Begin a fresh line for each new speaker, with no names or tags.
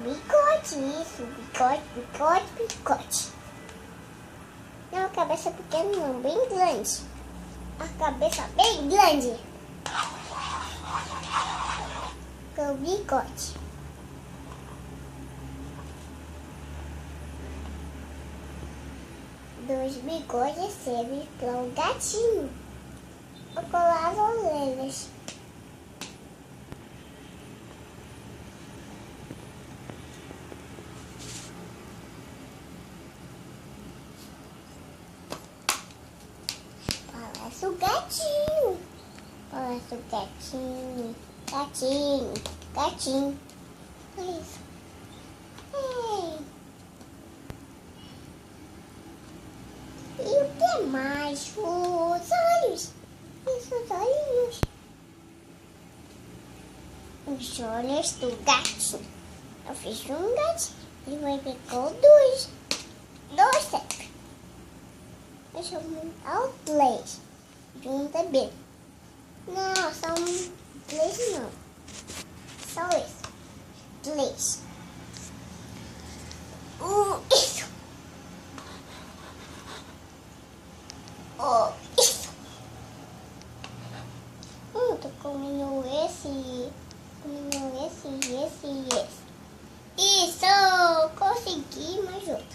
Bigode, isso. Bigode, bigode, bigode. Não, a cabeça pequena não, bem grande. A cabeça bem grande. Com o bigode. Dois bigodes servem para um gatinho. Vou colar as orelhas. Parece o gatinho. Parece o gatinho. Gatinho. Gatinho. Olha isso. Ei. E o que mais? Os olhos. Isso, os olhinhos. Os olhos do gatinho. Eu fiz um gatinho. Ele vai pegar dois. Dois sempre. Deixa eu montar os três. Junta bem. Não, são três não. Só isso. Três. Isso. Isso. Tô comendo esse. Comendo esse. Isso. Consegui mais outro.